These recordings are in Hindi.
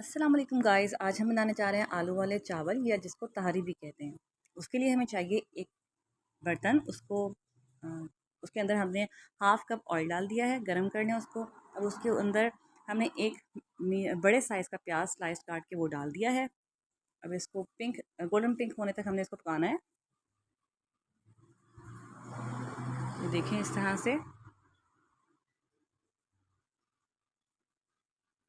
अस्सलाम वालेकुम गाइस। आज हम बनाने जा रहे हैं आलू वाले चावल या जिसको तहारी भी कहते हैं। उसके लिए हमें चाहिए एक बर्तन। अ, उसके अंदर हमने हाफ़ कप ऑयल डाल दिया है, गरम करने उसको। अब उसके अंदर हमने एक बड़े साइज़ का प्याज स्लाइस काट के वो डाल दिया है। अब इसको गोल्डन पिंक होने तक हमने इसको पकाना है। ये देखें इस तरह से।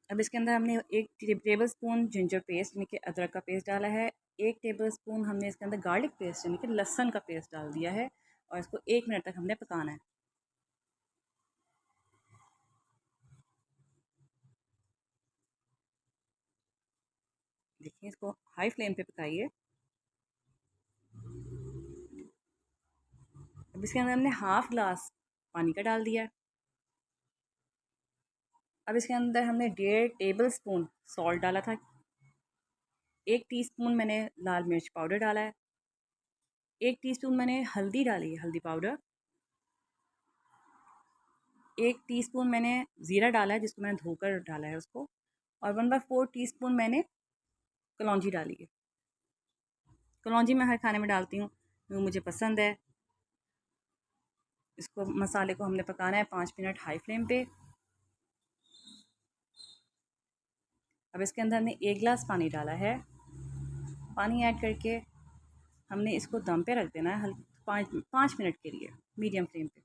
अब इसके अंदर हमने 1 टेबल स्पून जिंजर पेस्ट यानी कि अदरक का पेस्ट डाला है। 1 टेबल स्पून हमने इसके अंदर गार्लिक पेस्ट यानी कि लहसुन का पेस्ट डाल दिया है और इसको 1 मिनट तक हमने पकाना है। देखिए इसको हाई फ्लेम पे पकाइए। अब इसके अंदर हमने हाफ ग्लास पानी का डाल दिया है। अब इसके अंदर हमने 1.5 टेबल स्पून सॉल्ट डाला था। 1 टीस्पून मैंने लाल मिर्च पाउडर डाला है। 1 टीस्पून मैंने हल्दी डाली है, हल्दी पाउडर। 1 टीस्पून मैंने ज़ीरा डाला है, जिसको मैंने धोकर डाला है उसको। और 1/4 टीस्पून मैंने कलौंजी डाली है। कलौंजी मैं हर खाने में डालती हूँ, वो मुझे पसंद है। इसको मसाले को हमने पकाना है 5 मिनट हाई फ्लेम पे। अब इसके अंदर हमने 1 गिलास पानी डाला है। पानी ऐड करके हमने इसको दम पे रख देना है 5 मिनट के लिए, मीडियम फ्लेम पे।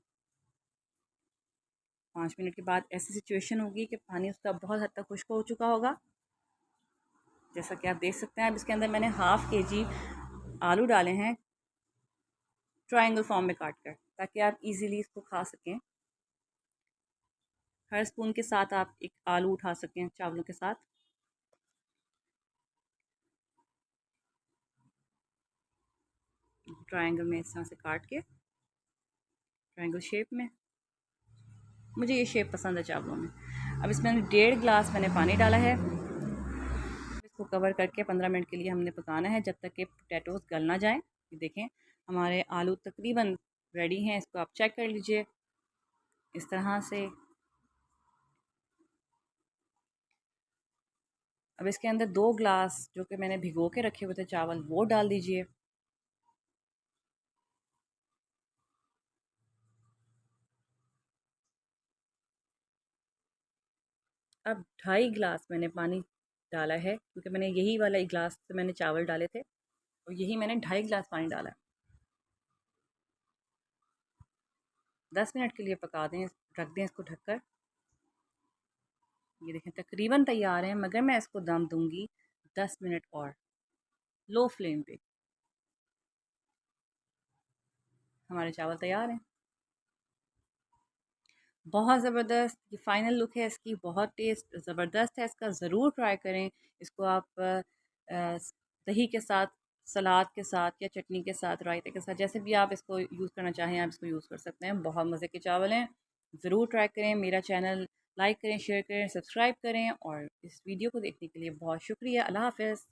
5 मिनट के बाद ऐसी सिचुएशन होगी कि पानी उसका बहुत हद तक खुश्क हो चुका होगा, जैसा कि आप देख सकते हैं। अब इसके अंदर मैंने ½ kg आलू डाले हैं, ट्रायंगल फॉर्म में काट कर, ताकि आप इजीली इसको खा सकें। हर स्पून के साथ आप एक आलू उठा सकें चावलों के साथ। ट्रायंगल में इस तरह से काट के, ट्रायंगल शेप में। मुझे ये शेप पसंद है चावलों में। अब इसमें 1.5 गिलास मैंने पानी डाला है। इसको कवर करके 15 मिनट के लिए हमने पकाना है, जब तक कि पोटैटोज़ गल ना जाएं। ये देखें हमारे आलू तकरीबन रेडी हैं। इसको आप चेक कर लीजिए इस तरह से। अब इसके अंदर 2 गिलास जो कि मैंने भिगो के रखे हुए थे चावल, वो डाल दीजिए। अब 2.5 गिलास मैंने पानी डाला है, क्योंकि मैंने यही वाला 1 गिलास से मैंने चावल डाले थे, और यही मैंने 2.5 गिलास पानी डाला है। 10 मिनट के लिए पका दें, रख दें इसको ढककर। ये देखें तकरीबन तैयार है, मगर मैं इसको दम दूंगी 10 मिनट और, लो फ्लेम पे। हमारे चावल तैयार हैं। बहुत ज़बरदस्त ये फ़ाइनल लुक है इसकी। बहुत टेस्ट ज़बरदस्त है इसका, ज़रूर ट्राई करें इसको आप। दही के साथ, सलाद के साथ, या चटनी के साथ, रायते के साथ, जैसे भी आप इसको यूज़ करना चाहें आप इसको यूज़ कर सकते हैं। बहुत मज़े के चावल हैं, ज़रूर ट्राई करें। मेरा चैनल लाइक करें, शेयर करें, सब्सक्राइब करें, और इस वीडियो को देखने के लिए बहुत शुक्रिया। अल्लाह हाफ़िज़।